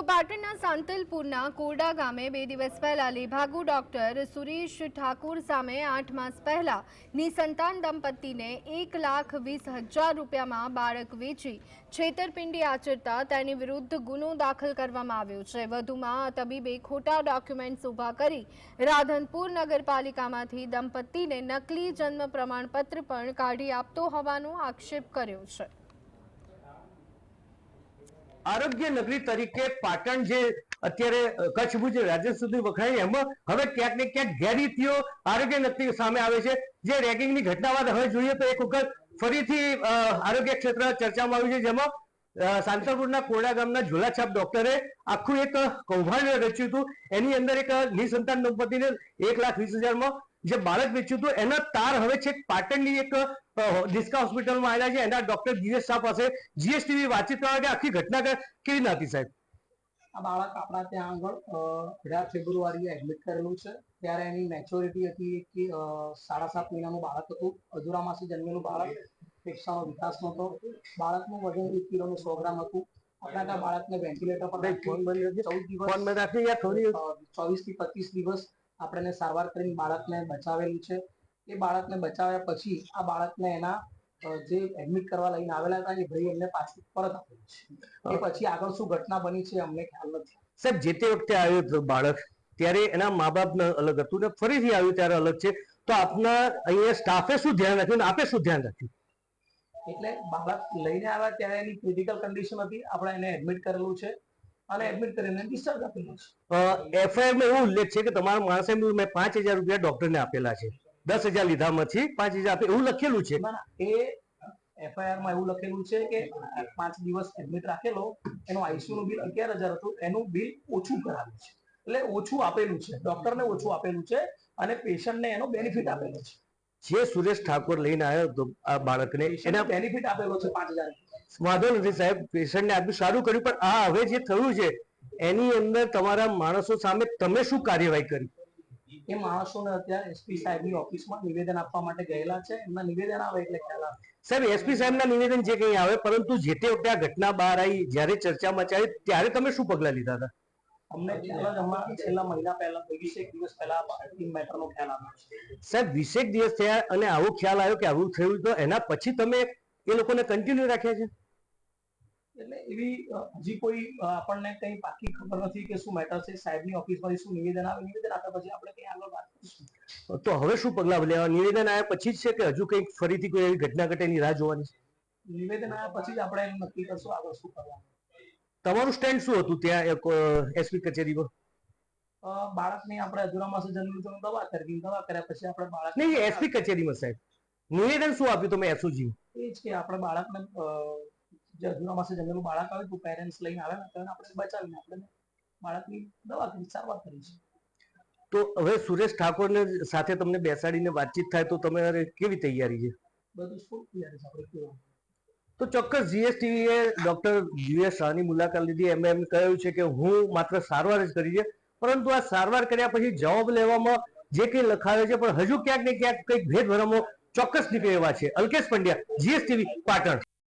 તો પાટણના સાંતલપુરના કોરડા ગામે 2 દિવસ પહેલા લેભાગુ ડોક્ટર સુરેશ ઠાકુર સામે 8 માસ પહેલા નિસંતાન દંપતીને 1,20,000 રૂપિયામાં બાળક વેચી છેતરપિંડી આચરતા તેની વિરુદ્ધ ગુનો દાખલ કરવામાં આવ્યો છે। વધુમાં તબીબે ખોટા ડોક્યુમેન્ટ્સ ઊભા કરી રાધનપુર નગરપાલિકામાંથી દંપતીને નકલી જન્મ પ્રમાણપત્ર પણ કાઢી આપતો હોવાનો આક્ષેપ કર્યો છે। આરોગ્ય નગરી તરીકે પાટણ જે અત્યારે કચ્છ ભુજ રાજ્ય સુધી વખણાય એમાં હવે ક્યાંક ને ક્યાંક ગેરરીતિઓ આરોગ્ય નગરી સામે આવે છે। જે રેગિંગની ઘટના બાદ હવે જોઈએ તો એક વખત ફરીથી આરોગ્ય ક્ષેત્ર ચર્ચામાં આવ્યું છે, જેમાં સાંતલપુરના કોરડા ગામના ઝોલાછાપ ડોક્ટરે આખું એક કૌભાંડ રચ્યું હતું। એની અંદર એક નિસંતાન દંપતીને 1,20,000 જે બાળક વેચ્યું હતું એના તાર હવે છે પાટણની એક ડિસ્કા હોસ્પિટલમાં આવેલા છે। એના ડોક્ટર જીએસ શાહ પાસે જીએસટીવી વાતચીત કરવા કે આખી ઘટના કેવી ના હતી સાહેબ? આ બાળક આપણા ત્યાં આગળ 18 ફેબ્રુઆરીએ એડમિટ કરેલું છે। ત્યારે એની મેચ્યોરિટી હતી કે 7.5 મહિનાનું બાળક હતું, અધૂરા માસે જન્મેલું બાળક, ફેફસાનો વિકાસ નહોતો, બાળકનું વજન 1 કિલો 100 ગ્રામ હતું। આપણા ત્યાં બાળકને વેન્ટિલેટર પર 24 થી 25 દિવસ આપણે સારવાર કરીને બાળકને બચાવેલું છે। એ બાળકને બચાવ્યા પછી આ બાળકને એના જે એડમિટ કરવા લઈને આવેલા હતા એ ભાઈ એમને પાછું પરત આપેલું છે। એ પછી આગળ શું ઘટના બની છે અમને ખ્યાલ નથી સાહેબ। જે તે વખતે આવ્યું બાળક ત્યારે એના મા બાપ અલગ હતું ને ફરીથી આવ્યું ત્યારે અલગ છે, તો આપના અહીંયા સ્ટાફે શું ધ્યાન રાખ્યું આપે શું ધ્યાન રાખ્યું? એટલે બાળક લઈને આવ્યા ત્યારે એની ક્રિટિકલ કન્ડિશન હતી, આપણે એને એડમિટ કરેલું છે અને એડમિટ કરીને ડિસ્ચાર્જ આપેલું છે। એફઆઈઆર માં એવો ઉલ્લેખ છે કે તમારા માણસે મેં 5,000 રૂપિયા ડોક્ટરને આપેલા છે, 10,000 લીધામાંથી 5,000 આપે એવું લખેલું છે। એ એફઆઈઆર માં એવું લખેલું છે કે 5 દિવસ એડમિટ રાખેલો, એનું આઈસીયુ નું બિલ 11,000 હતું, એનું બિલ ઓછું કરાવ્યું છે, એટલે ઓછું આપેલું છે, ડોક્ટરને ઓછું આપેલું છે અને પેશન્ટને એનો બેનિફિટ આપેલો છે। જે સુરેશ ઠાકોર લઈને આવ્યો હતો આ બાળકને એના બેનિફિટ આપેલો છે 5,000। વાંધો નથી સાહેબ, પેશન્ટને આપ્યું સારું કર્યું, પણ આ હવે જે થયું છે એની અંદર તમારા માણસો સામે તમે શું કાર્યવાહી કરી? એ માણસોને અત્યારે એસપી સાહેબની ઓફિસમાં નિવેદન આપવા માટે ગયેલા છે, એમના નિવેદન આવે એટલે ખ્યાલ આવે સાહેબ। એસપી સાહેબના નિવેદન જે કંઈ આવે, પરંતુ જે તે વખતે આ ઘટના બહાર આવી, જ્યારે ચર્ચામાં ચાલી ત્યારે તમે શું પગલા લીધા હતા? અમને ખ્યાલ જ હમણાં છેલ્લા મહિના પહેલા 20 દિવસ પહેલા મેટરનો ખ્યાલ આવ્યો છે સાહેબ। 20 દિવસ થયા અને આવો ખ્યાલ આવ્યો કે આવું થયું, તો એના પછી તમે એ લોકોને કન્ટિન્યુ રાખ્યા છે? એટલે એવી હજી કોઈ આપણને કઈ પાકી ખબર નથી કે શું મેટર છે। સાહેબની ઓફિસમાંથી શું નિવેદન આવે, નિવેદન આપ્યા પછી આપણે કઈ આગળ વાત કરીશું। તો હવે શું પગલા લેવા? નિવેદન આવ્યા પછી જ છે કે હજુ કંઈક ફરીથી કોઈ એવી ઘટના ઘટે એની રાહ જોવાની છે? નિવેદન આવ્યા પછી જ આપણે નક્કી કરશું આગળ શું કરવાનું। તમારું સ્ટેન્ડ શું હતું ત્યાં એસપી કચેરીમાં? બાળકની આપણે અધૂરા માસે જન્મ દવા કર્યા પછી આપણે બાળક નહીં, એસપી કચેરીમાં સાહેબ નિવેદન શું આપ્યું તમે એસઓજી? એ જ કે આપણે બાળકને જે અધૂરા માસે જન્મેલું બાળક આવ્યું હતું, પેરેન્ટ્સ લઈને આવ્યા હતા, આપણે બચાવીને આપણે બાળકની દવા કરી, સારવાર કરી છે। તો હવે સુરેશ ઠાકોરને સાથે તમને બેસાડીને વાતચીત થાય તો તમારે કેવી તૈયારી છે? બધું શું તૈયારી છે આપણે કેવું? તો ચોક્કસ જીએસટીવીએ ડોક્ટર જીએસ શાહની મુલાકાત લીધી, એમ કહ્યું છે કે હું માત્ર સારવાર જ કરી છે, પરંતુ આ સારવાર કર્યા પછી જવાબ લેવામાં જે કંઈ લખાયો છે પણ હજુ ક્યાંક ને ક્યાંક કંઈક ભેદ ભરમો ચોક્કસ નીકળે એવા છે। અલ્કેશ પંડ્યા, જીએસટીવી, પાટણ।